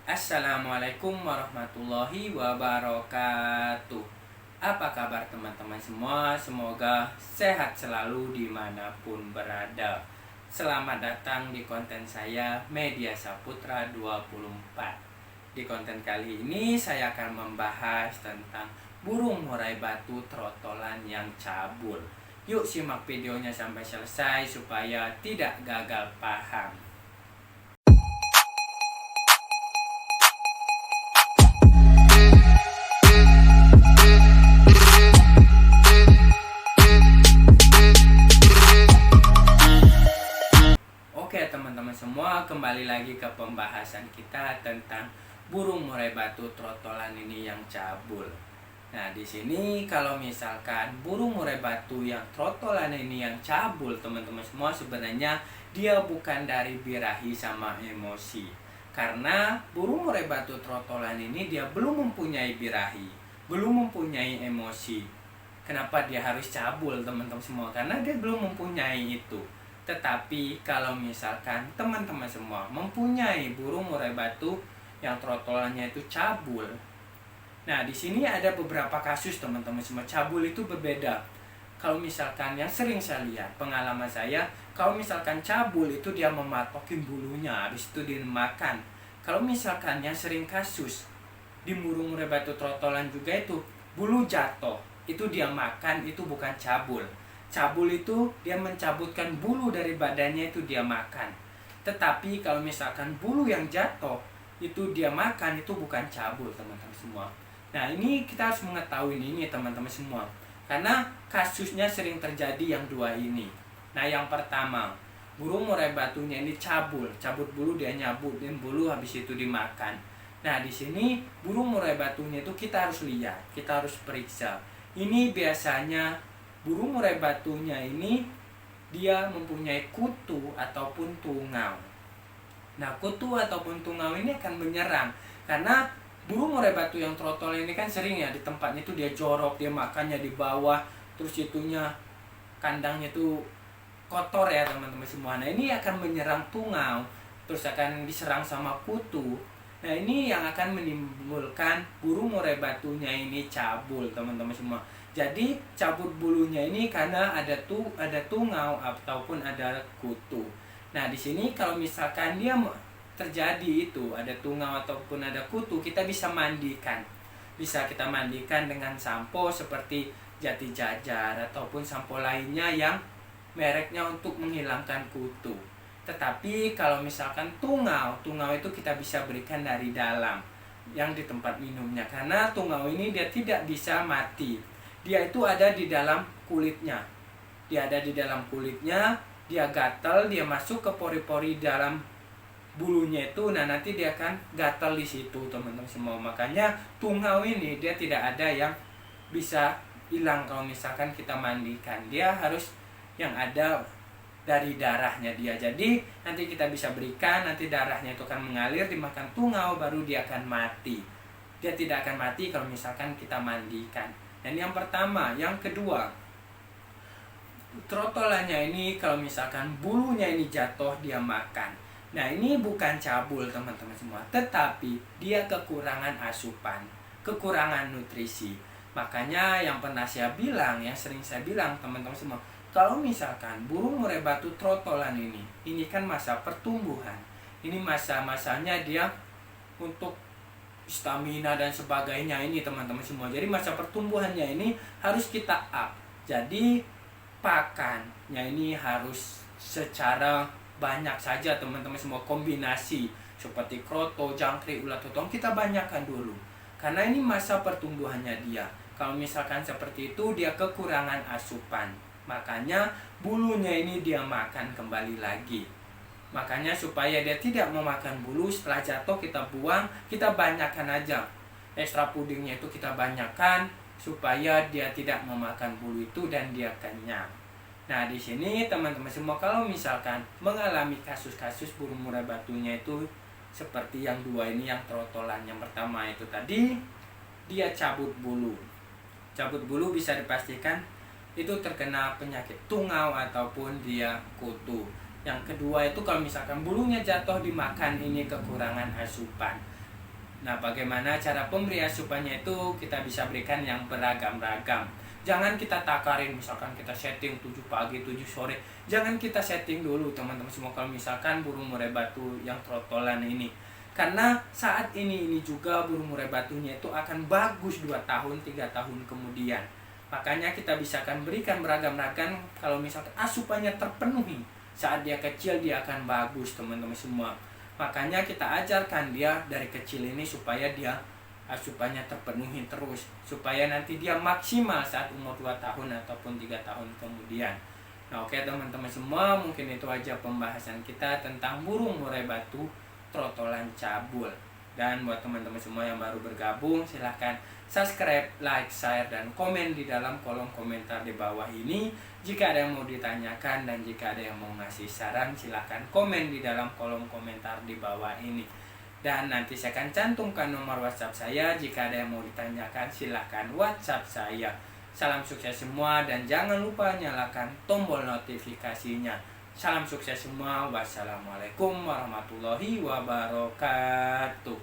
Assalamualaikum warahmatullahi wabarakatuh. Apa kabar teman-teman semua? Semoga sehat selalu dimanapun berada. Selamat datang di konten saya Media Saputra 24. Di konten kali ini saya akan membahas tentang burung murai batu trotolan yang cabul. Yuk simak videonya sampai selesai supaya tidak gagal paham. Oke teman-teman semua, kembali lagi ke pembahasan kita tentang burung murai batu trotolan ini yang cabul. Nah, di sini kalau misalkan burung murai batu yang trotolan ini yang cabul, teman-teman semua, sebenarnya dia bukan dari birahi sama emosi. Karena burung murai batu trotolan ini dia belum mempunyai birahi, belum mempunyai emosi. Kenapa dia harus cabul, teman-teman semua? Karena dia belum mempunyai itu. Tetapi kalau misalkan teman-teman semua mempunyai burung murai batu yang trotolannya itu cabul. Nah, di sini ada beberapa kasus teman-teman semua. Cabul itu berbeda. Kalau misalkan yang sering saya lihat, pengalaman saya, kalau misalkan cabul itu dia mematokin bulunya, habis itu dimakan. Kalau misalkan yang sering kasus di burung murai batu trotolan juga itu bulu jatuh, itu dia makan, itu bukan cabul. Cabul itu dia mencabutkan bulu dari badannya, itu dia makan. Tetapi kalau misalkan bulu yang jatuh itu dia makan, itu bukan cabul teman-teman semua. Nah, ini kita harus mengetahui ini teman-teman semua. Karena kasusnya sering terjadi yang dua ini. Nah, yang pertama, burung murai batunya ini cabul, cabut bulu, dia nyabutin bulu, habis itu dimakan. Nah, di sini burung murai batunya itu kita harus lihat, kita harus periksa. Ini biasanya burung murai batunya ini dia mempunyai kutu ataupun tungau. Nah, kutu ataupun tungau ini akan menyerang karena burung murai batu yang trotol ini kan sering ya di tempatnya itu dia jorok, dia makannya di bawah, terus itunya kandangnya itu kotor ya teman-teman semua. Nah, ini akan menyerang tungau, terus akan diserang sama kutu. Nah, ini yang akan menimbulkan burung murai batunya ini cabul teman-teman semua. Jadi cabut bulunya ini karena ada tungau ataupun ada kutu. Nah, di sini kalau misalkan dia terjadi itu ada tungau ataupun ada kutu, kita bisa mandikan. Bisa kita mandikan dengan sampo seperti Jati Jajar ataupun sampo lainnya yang mereknya untuk menghilangkan kutu. Tetapi kalau misalkan tungau itu kita bisa berikan dari dalam yang di tempat minumnya, karena tungau ini dia tidak bisa mati. Dia itu ada di dalam kulitnya. Dia ada di dalam kulitnya, dia gatal, dia masuk ke pori-pori dalam bulunya itu. Nah, nanti dia akan gatal di situ, teman-teman semua. Makanya tungau ini dia tidak ada yang bisa hilang kalau misalkan kita mandikan. Dia harus yang ada dari darahnya dia. Jadi nanti kita bisa berikan, nanti darahnya itu akan mengalir, dimakan tungau, baru dia akan mati. Dia tidak akan mati kalau misalkan kita mandikan. Dan yang pertama, yang kedua, trotolannya ini kalau misalkan bulunya ini jatuh, dia makan. Nah, ini bukan cabul teman-teman semua, tetapi dia kekurangan asupan, kekurangan nutrisi. Makanya yang pernah saya bilang, yang sering saya bilang teman-teman semua, kalau misalkan burung murai batu trotolan ini kan masa pertumbuhan. Ini masa-masanya dia untuk stamina dan sebagainya ini teman-teman semua. Jadi masa pertumbuhannya ini harus kita up. Jadi pakannya ini harus secara banyak saja teman-teman semua, kombinasi seperti kroto, jangkrik, ulat totong kita banyakkan dulu. Karena ini masa pertumbuhannya dia. Kalau misalkan seperti itu dia kekurangan asupan. Makanya bulunya ini dia makan kembali lagi. Makanya supaya dia tidak memakan bulu, setelah jatuh kita buang, kita banyakkan aja. Ekstra pudingnya itu kita banyakkan supaya dia tidak memakan bulu itu dan dia kenyang. Nah, di sini teman-teman semua kalau misalkan mengalami kasus-kasus burung murai batunya itu seperti yang dua ini yang trotolan. Yang pertama itu tadi dia cabut bulu. Cabut bulu bisa dipastikan itu terkena penyakit tungau ataupun dia kutu. Yang kedua itu kalau misalkan bulunya jatuh dimakan, ini kekurangan asupan. Nah, bagaimana cara pemberi asupannya itu kita bisa berikan yang beragam-ragam. Jangan kita takarin, misalkan kita setting 7 pagi, 7 sore. Jangan kita setting dulu teman-teman semua kalau misalkan burung murai batu yang trotolan ini. Karena saat ini juga burung murai batunya itu akan bagus 2 tahun, 3 tahun kemudian. Makanya kita bisa akan berikan beragam-ragam kalau misalkan asupannya terpenuhi. Saat dia kecil dia akan bagus teman-teman semua. Makanya kita ajarkan dia dari kecil ini supaya dia asupannya terpenuhi terus, supaya nanti dia maksimal saat umur 2 tahun ataupun 3 tahun kemudian. Nah, oke teman-teman semua, mungkin itu aja pembahasan kita tentang burung murai batu trotolan cabul. Dan buat teman-teman semua yang baru bergabung, silahkan subscribe, like, share, dan komen di dalam kolom komentar di bawah ini. Jika ada yang mau ditanyakan dan jika ada yang mau ngasih saran, silahkan komen di dalam kolom komentar di bawah ini. Dan nanti saya akan cantumkan nomor WhatsApp saya. Jika ada yang mau ditanyakan, silahkan WhatsApp saya. Salam sukses semua dan jangan lupa nyalakan tombol notifikasinya. Salam sukses semua. Wassalamualaikum warahmatullahi wabarakatuh.